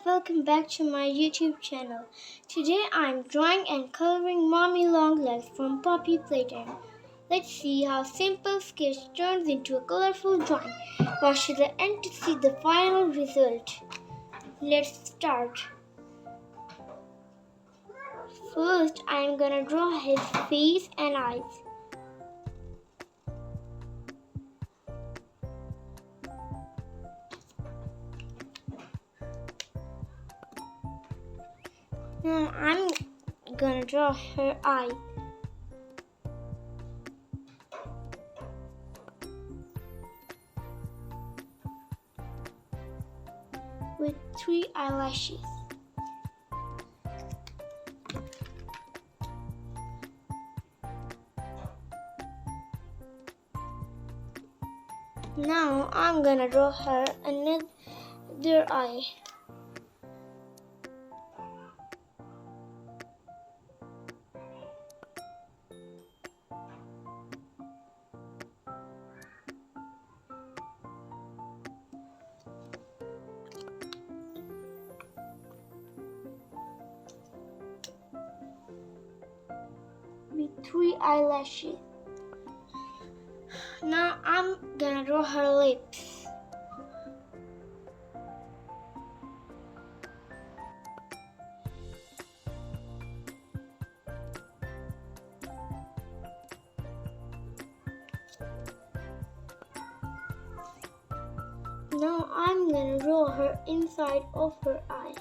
welcome back to my YouTube channel. Today I'm drawing and coloring Mommy Long Legs from Poppy Playtime. Let's see how simple sketch turns into a colorful drawing. Watch to the end to see the final result. Let's start. First I'm gonna draw his face and eyes. Now I'm gonna draw her eye. With 3 eyelashes. Now I'm gonna draw her another eye. With 3 eyelashes. Now I'm gonna draw her lips. Now I'm gonna draw her inside of her eye.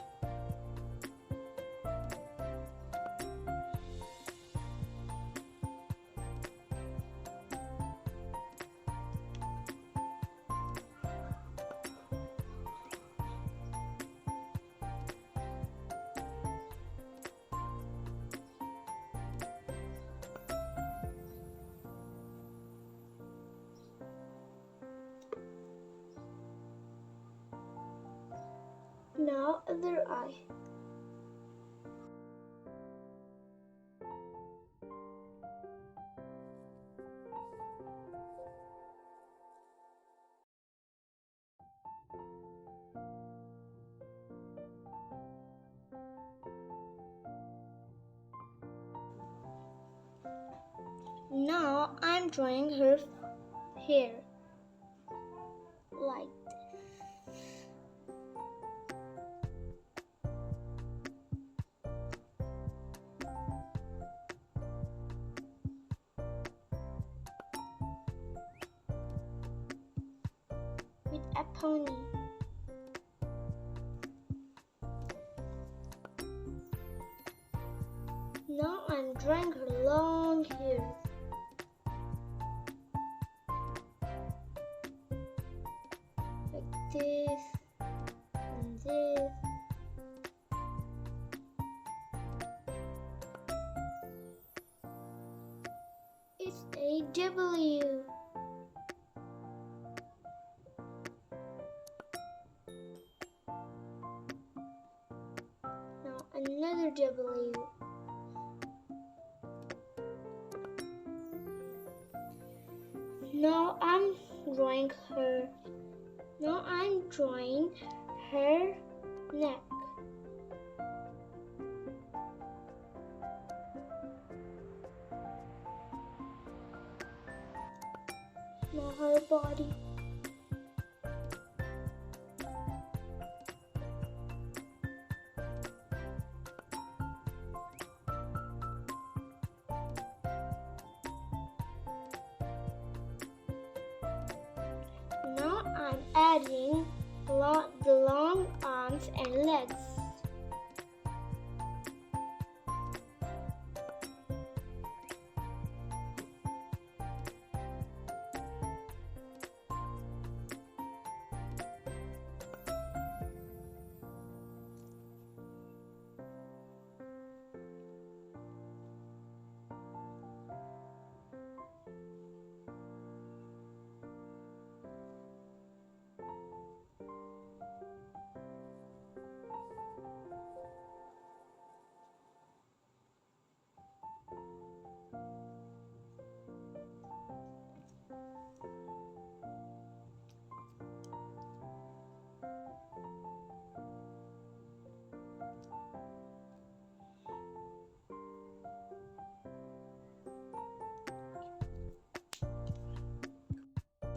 Now other eye. Now I'm drawing her hair like this. With a pony. Now I'm drawing her long hair. Like this and this. It's a W. Now another W. Now I'm drawing her. Now I'm drawing her neck. Now her body. Now I'm adding the long arms and legs.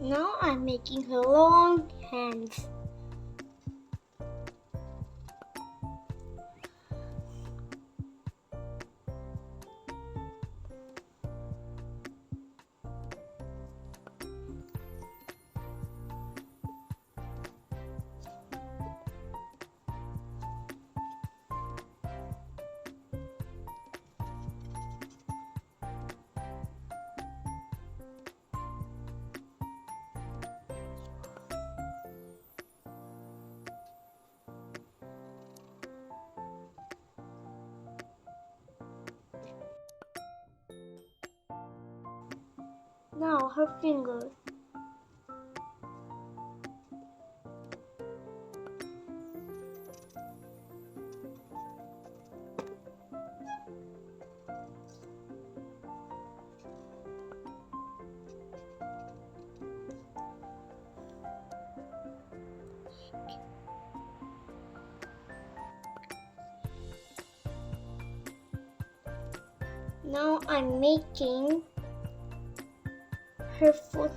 Now I'm making her long hands. Now her fingers. Now I'm making her foot.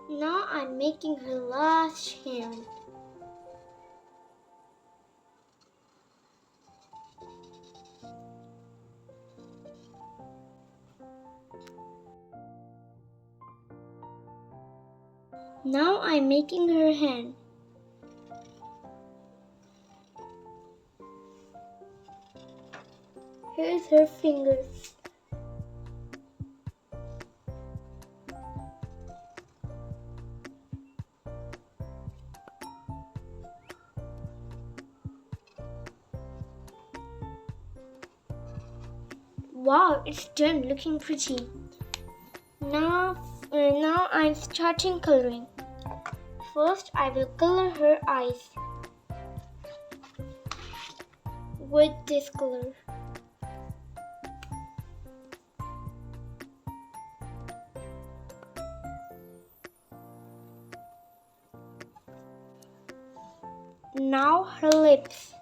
Now I'm making her last hand. Now I'm making her hand. Here's her fingers. Wow, it's done, looking pretty. Now I'm starting coloring. First, I will color her eyes with this color. Now her lips.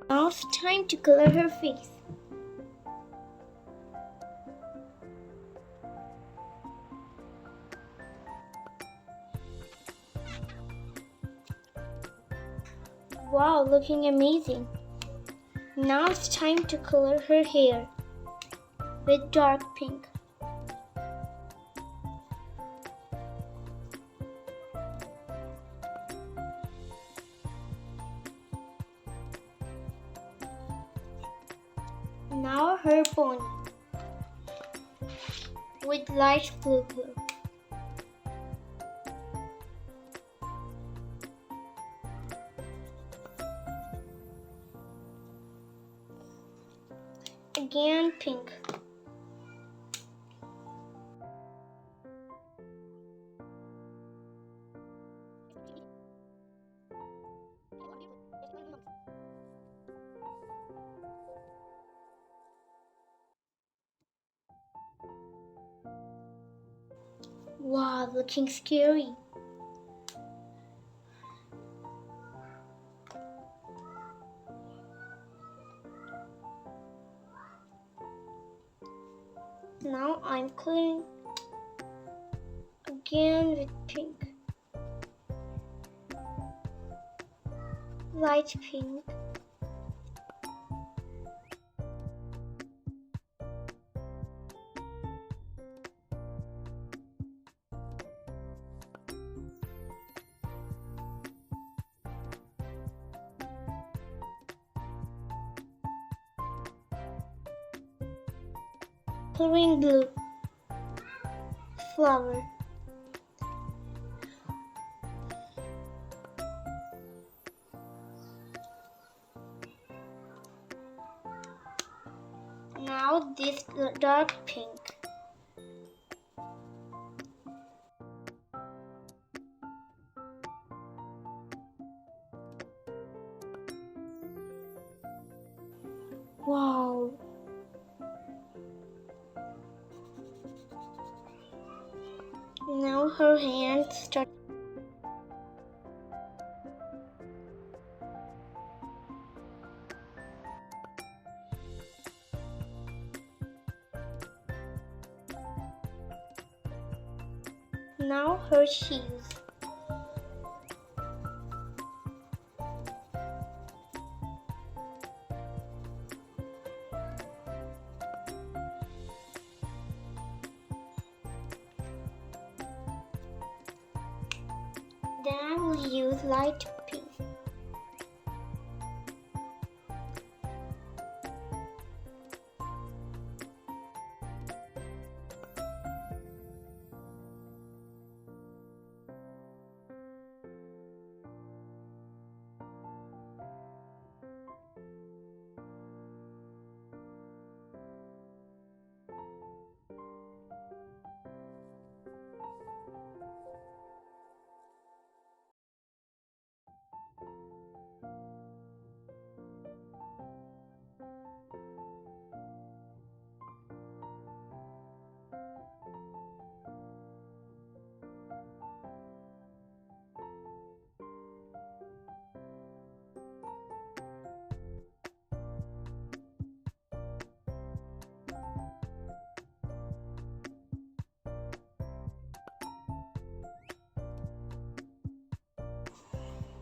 Now it's time to color her face. Wow, looking amazing. Now it's time to color her hair with dark pink. Now her pony with light blue color. Again pink. Wow, looking scary. Now I'm coloring again with pink. Light pink. coloring blue flower. Now this dark pink. Wow. Now her hands start. Now her shoes. Then I will use light pink.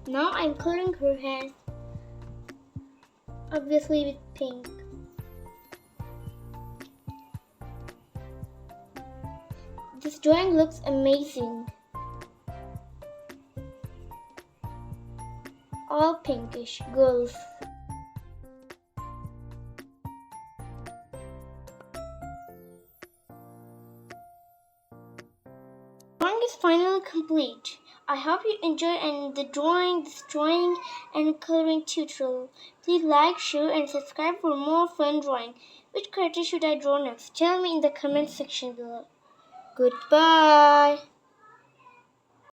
Now I'm coloring her hands, obviously with pink. This drawing looks amazing. All pinkish girls. Drawing is finally complete. I hope you enjoyed this drawing and coloring tutorial. Please like, share and subscribe for more fun drawing. Which character should I draw next? Tell me in the comment section below. Goodbye.